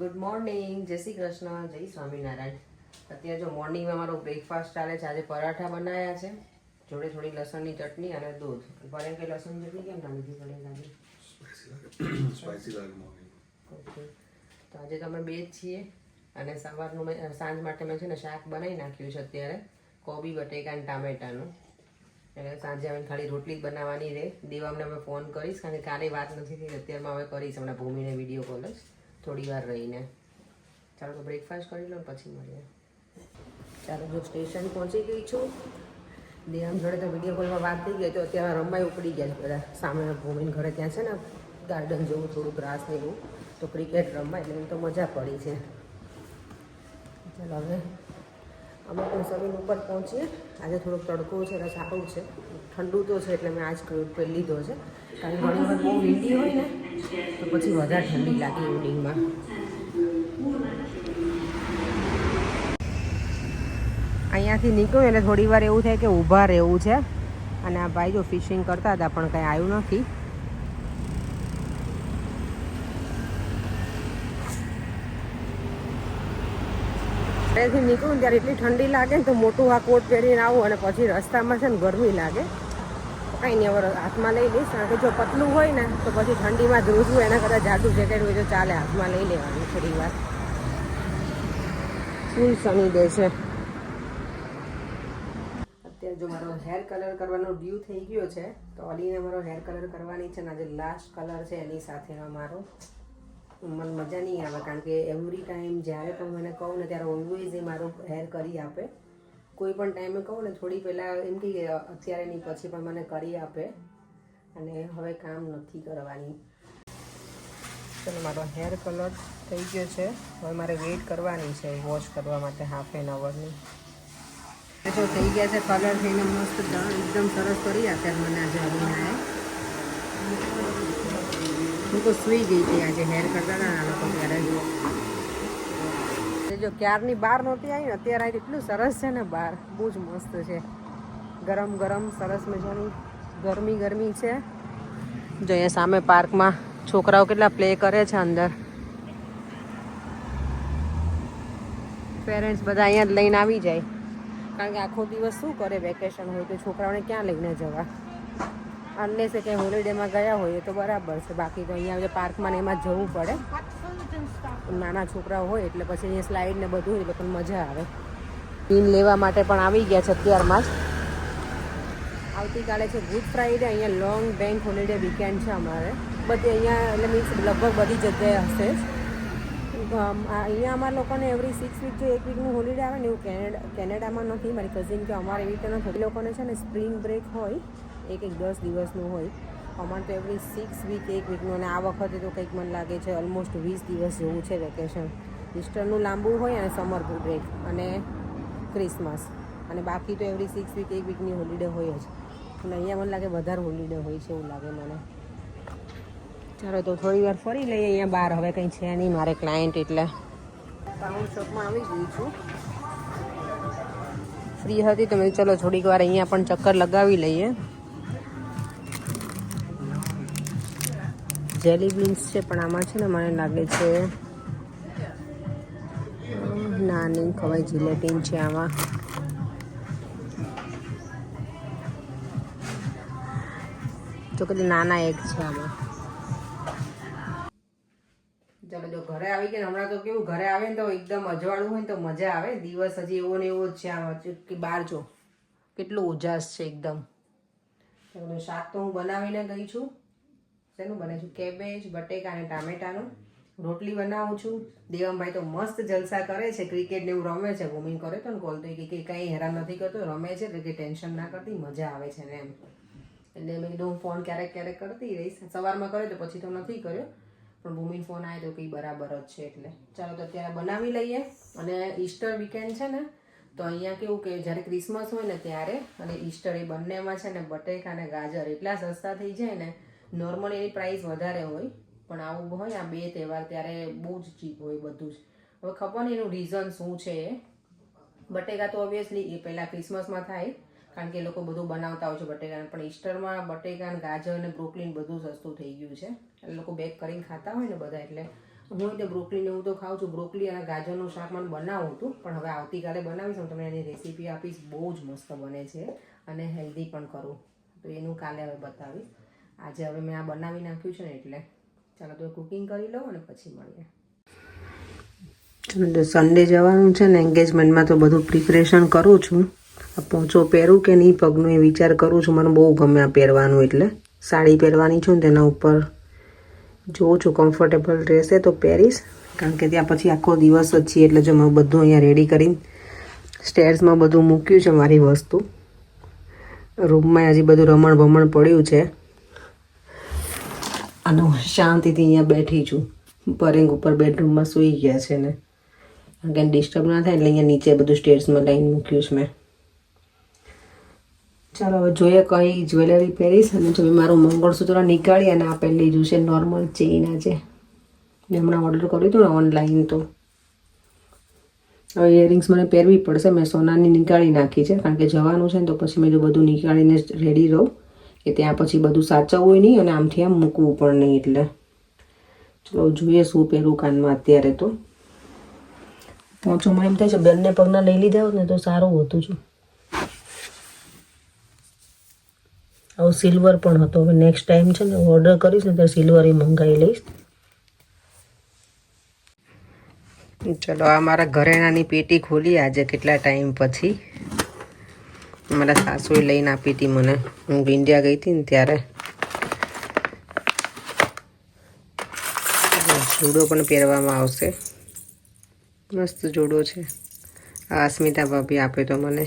Good morning, જય શ્રી કૃષ્ણ, જય સ્વામિનારાયણ. અત્યારે જો મોર્નિંગમાં મારો બ્રેકફાસ્ટ ચાલે છે. આજે પરાઠા બનાવ્યા છે, જોડે થોડી લસણની ચટણી અને દૂધ. ભલે કે લસણની ચટણી કેમ ના લીધી પડે લાગે? સ્પાઈસી લાગે મોર્નિંગ. ઓકે, તો આજે તો અમે બે જ છીએ અને સવારનું મેં સાંજ માટે મેં છે ને શાક બનાવી નાખ્યું છે અત્યારે, કોબી બટેકા અને ટામેટાનું. એટલે સાંજે અમે ખાલી રોટલી જ બનાવવાની રહે. દેવામને અમે ફોન કરીશ, કારણ કે કાલે વાત નથી થઈ, અત્યારમાં હવે કરીશ. હમણાં ભૂમિને વિડીયો કોલ જ થોડી વાર રહીને. ચાલો તો બ્રેકફાસ્ટ કરી લો ને પછી મળીએ. ચાલો, જો સ્ટેશન પહોંચી ગઈ છું. દેવામ જોડે તો વિડીયો કોલમાં વાત થઈ ગઈ, તો અત્યારે રમાઈ ઉપડી ગયા છે બધા. સામે ભૂમિને ઘરે ત્યાં છે ને ગાર્ડન જેવું થોડું ગ્રાસ ને એવું, તો ક્રિકેટ રમાય એટલે તો મજા પડી છે. ચાલો હવે અમે પણ સલૂન ઉપર પહોંચીએ. આજે થોડોક તડકો છે એટલે સારું છે, ઠંડુ તો છે એટલે મેં આજ પહેરી લીધો છે. કારણ કે ઘણી વખત બહુ વીંડી હોય ને તો પછી વધારે ઠંડી લાગે ઇવનિંગમાં. અહીંયાથી નીકળ્યું એટલે થોડી વાર એવું થાય કે ઊભા રહેવું છે. અને આ ભાઈ જો ફિશિંગ કરતા હતા પણ કંઈ આવ્યું નથી. ઘરેથી નીકળું ત્યારે એટલી ઠંડી લાગે ને તો મોટું આ કોટ પહેરીને આવું, અને પછી રસ્તામાં છે ને ગરમી લાગે. કંઈ નહીં, હવે હાથમાં લઈ લઈશ. કારણ કે જો પતલું હોય ને તો પછી ઠંડીમાં ધ્રુજવું, એના કરતાં જાડું જેકેટ હોય તો ચાલે, હાથમાં લઈ લેવાનું થોડી વાર. ફૂલ સની ડે છે અત્યારે. જો મારો હેર કલર કરવાનો ડ્યુ થઈ ગયો છે, તો અલીને મારો હેર કલર કરવાની છે ને આજે લાસ્ટ કલર છે એની સાથેનો મારો. મને મજા નહીં આવે, કારણ કે એવરી ટાઈમ જ્યારે પણ મને કહું ને ત્યારે ઓલવેઝ એ મારું હેર કરી આપે. કોઈ પણ ટાઈમે કહું ને થોડી પહેલાં એમ કે અત્યારે નહીં પછી પણ મને કરી આપે, અને હવે કામ નથી કરવાની. ચલો, મારો હેર કલર થઈ ગયો છે. હવે મારે વેઇટ કરવાની છે વોશ કરવા માટે ½ કલાકની. જો થઈ ગયા છે કલર થઈને મસ્ત એકદમ સરસ કરી આપ્યા મને આજે અમીનાએ. હું તો સૂઈ ગઈ હતી આજે હેર કરતા હતા આ લોકો ત્યારે. જો ક્યારની બહાર નહોતી આવી ને અત્યારે આવી એટલું સરસ છે ને બહાર, બહુ જ મસ્ત છે. ગરમ ગરમ સરસ મજાની ગરમી છે. જો અહીંયા સામે પાર્કમાં છોકરાઓ કેટલા પ્લે કરે છે અંદર. પેરેન્ટ્સ બધા અહીંયા જ લઈને આવી જાય, કારણ કે આખો દિવસ શું કરે, વેકેશન હોય તો છોકરાઓને ક્યાં લઈને જવા. અનલેસ કંઈ હોલિડેમાં ગયા હોય તો બરાબર છે, બાકી તો અહીંયા પાર્કમાં ને એમાં જવું પડે. નાના છોકરાઓ હોય એટલે પછી અહીંયા સ્લાઇડ ને બધું એટલે પણ મજા આવે. ટીન લેવા માટે પણ આવી ગયા છે અત્યારમાં જ. આવતીકાલે છે ગુડ ફ્રાઈડે. અહીંયા લોંગ બેંક હોલિડે વીકેન્ડ છે અમારે બધે અહીંયા, એટલે મીન્સ લગભગ બધી જગ્યાએ હશે જ. અહીંયા અમારા લોકોને એવરી 6 વીક જે 1 વીકનું હોલિડે આવે ને એવું કેનેડામાં નથી. મારી કઝિન કે અમારે એવી રીતે નથી. લોકોને છે ને સ્પ્રિંગ બ્રેક હોય, એક 10 દિવસનું હોય. અમારે તો એવરી 6 વીક 1 વીકનું, અને આ વખતે તો કંઈક મને લાગે છે ઓલમોસ્ટ 20 દિવસ જેવું છે વેકેશન. ઈસ્ટરનું લાંબુ હોય અને સમર બ્રેક અને ક્રિસમસ, અને બાકી તો એવરી 6 વીક 1 વીકની હોલિડે હોય જ. અને અહીંયા મને લાગે વધારે હોલિડે હોય છે એવું લાગે મને. ચાલો તો થોડી વાર ફરી લઈએ અહીંયા બહાર. હવે કંઈ છે નહીં મારે ક્લાયન્ટ, એટલે પાઉન્ડ શોપમાં આવી ગઈ છું. ફ્રી હતી તો મેં ચલો થોડીક વાર અહીંયા પણ ચક્કર લગાવી લઈએ. જેલી બીન્સ છે પણ આમાં છે ને મને લાગે છે ના નહીં ખવાય, જિલેટીન છે આમાં. તો કદી નાના એગ છે આમાં. ચાલો, જો ઘરે આવી ગયા. હમણાં તો કેવું ઘરે આવે ને તો એકદમ અજવાળું હોય ને તો મજા આવે. દિવસ હજી એવો ને એવો જ છે આમાં, કે બહાર જો કેટલું ઉજાસ છે એકદમ. શાક તો હું બનાવીને ગઈ છું. શેનું બને છે? કેબેજ, બટેકા અને ટામેટાનું. રોટલી બનાવું છું. દેવમભાઈ તો મસ્ત જલસા કરે છે, ક્રિકેટ ને એવું રમે છે. ભૂમિ કરે તો ને કોલ તો કે કંઈ હેરાન નથી કરતો, રમે છે એટલે કે ટેન્શન ના કરતી, મજા આવે છે ને એમ. એટલે મેં કીધું હું ફોન ક્યારેક ક્યારેક કરતી રહીશ. સવારમાં કર્યો તો પછી તો નથી કર્યો, પણ ભૂમિનો ફોન આવ્યો તો કંઈ બરાબર જ છે. એટલે ચાલો તો અત્યારે બનાવી લઈએ. અને ઈસ્ટર વીકેન્ડ છે ને, તો અહીંયા કેવું કે જ્યારે ક્રિસમસ હોય ને ત્યારે અને ઈસ્ટર એ બંનેમાં છે ને બટેકા અને ગાજર એટલા સસ્તા થઈ જાય ને. નોર્મલી એની પ્રાઇસ વધારે હોય, પણ આવું હોય આ બે તહેવાર ત્યારે બહુ જ ચીપ હોય બધું જ. હવે ખબર નહીં એનું રીઝન શું છે એ. બટેકા તો ઓબ્વિયસલી એ પહેલાં ક્રિસમસમાં થાય, કારણ કે એ લોકો બધું બનાવતા હોય છે બટેકાને, પણ ઈસ્ટરમાં બટેકા અને ગાજર અને બ્રોકલીન બધું સસ્તું થઈ ગયું છે. એ લોકો બેક કરીને ખાતા હોય ને બધા, એટલે હું એટલે બ્રોકલીને હું તો ખાઉં છું. બ્રોકલી અને ગાજરનું શાક મને બનાવું હતું, પણ હવે આવતીકાલે બનાવીશ. હું તમને એની રેસીપી આપીશ. બહુ જ મસ્ત બને છે અને હેલ્ધી પણ કરું, તો એનું કાલે હવે બતાવીશ. આજે હવે મેં આ બનાવી નાખ્યું છે ને એટલે ચાલો તો કુકિંગ કરી લઉં અને પછી મળીએ. ચાલો સન્ડે જવાનું છે ને એન્ગેજમેન્ટમાં, તો બધું પ્રિપરેશન કરું છું. પોંચો પહેરું કે નહીં પગનું એ વિચાર કરું છું. મને બહુ ગમે આ પહેરવાનું, એટલે સાડી પહેરવાની છું ને તેના ઉપર જોઉં છું કમ્ફર્ટેબલ રહેશે તો પહેરીશ. કારણ કે ત્યાં પછી આખો દિવસ જ છીએ, એટલે જો મેં બધું અહીંયા રેડી કરીને સ્ટેર્સમાં બધું મૂક્યું છે મારી વસ્તુ. રૂમમાં હજી બધું રમણ ભમણ પડ્યું છે અને હું શાંતિથી અહીંયા બેઠી છું. પરેંગ ઉપર બેડરૂમમાં સૂઈ ગયા છે ને, કારણ કે ડિસ્ટર્બ ના થાય એટલે અહીંયા નીચે બધું સ્ટેર્સમાં લાઈન મૂક્યું છે મેં. ચાલો હવે જોઈએ કઈ જ્વેલરી પહેરીશ. અને જો મારું મંગળસૂત્ર નીકાળી અને આ પહેરી લીધું છે નોર્મલ ચેઇન. આજે મેં હમણાં ઓર્ડર કર્યું હતું ને ઓનલાઈન, તો હવે ઇયરિંગ્સ મને પહેરવી પડશે. મેં સોનાની નીકાળી નાખી છે, કારણ કે જવાનું છે ને તો પછી મેં જો બધું નીકાળીને રેડી રહું, કે ત્યાં પછી બધું સાચવવું નહીં અને આમથી આમ મૂકવું પણ નહીં. એટલે ચલો જોઈએ શું પહેરું કાનમાં. અત્યારે તો પહોંચોમાં એમ થાય છે બંને પગના લઈ લીધા હોત ને તો સારું હતું. છું આવું સિલ્વર પણ હતો. હવે નેક્સ્ટ ટાઈમ છે ને ઓર્ડર કરીશ ને ત્યારે સિલ્વર એ મંગાવી લઈશ. ચલો આ મારા ઘરેણાની પેટી ખોલી આજે કેટલા ટાઈમ પછી. મારા સાસુએ લઈને આપી હતી મને, હું ઇન્ડિયા ગઈ હતી ને ત્યારે. જોડો પણ પહેરવામાં આવશે. મસ્ત જોડો છે. આ અસ્મિતા ભાભી આપે તો મને.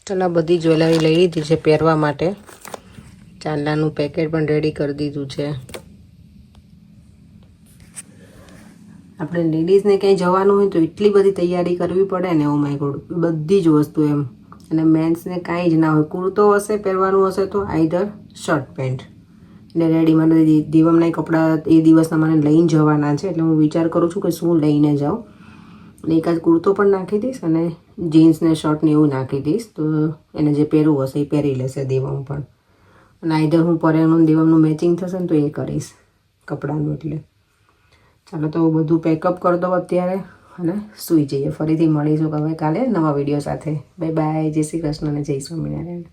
ચલો બધી જ્વેલરી લઈ લીધી છે પહેરવા માટે. ચાંદલાનું પેકેટ પણ રેડી કરી દીધું છે. આપણે લેડીઝને ક્યાંય જવાનું હોય તો એટલી બધી તૈયારી કરવી પડે ને, ઓ માય ગોડ, બધી જ વસ્તુ એમ. અને મેન્સને કાંઈ જ ના હોય, કુર્તો હશે પહેરવાનું હશે તો આઈધર શર્ટ પેન્ટ. એટલે રેડી. મને દિવમના કપડાં એ દિવસના મને લઈને જવાના છે, એટલે હું વિચાર કરું છું કે શું લઈને જાઉં. અને એકાદ કુર્તો પણ નાખી દઈશ અને જીન્સ ને શર્ટ ને એવું નાખી દઈશ, તો એને જે પહેરવું હશે એ પહેરી લેશે દેવમ પણ. અને આઈધર હું પરેનું દેવમનું મેચિંગ થશે ને તો એ કરીશ કપડાનું. એટલે ચાલો તો બધું પેકઅપ કરી દો અત્યારે અને સૂઈ જઈએ. ફરીથી મળીશું હવે કાલે નવા વિડીયો સાથે. Bye bye. જય શ્રી કૃષ્ણ અને જય સ્વામિનારાયણ.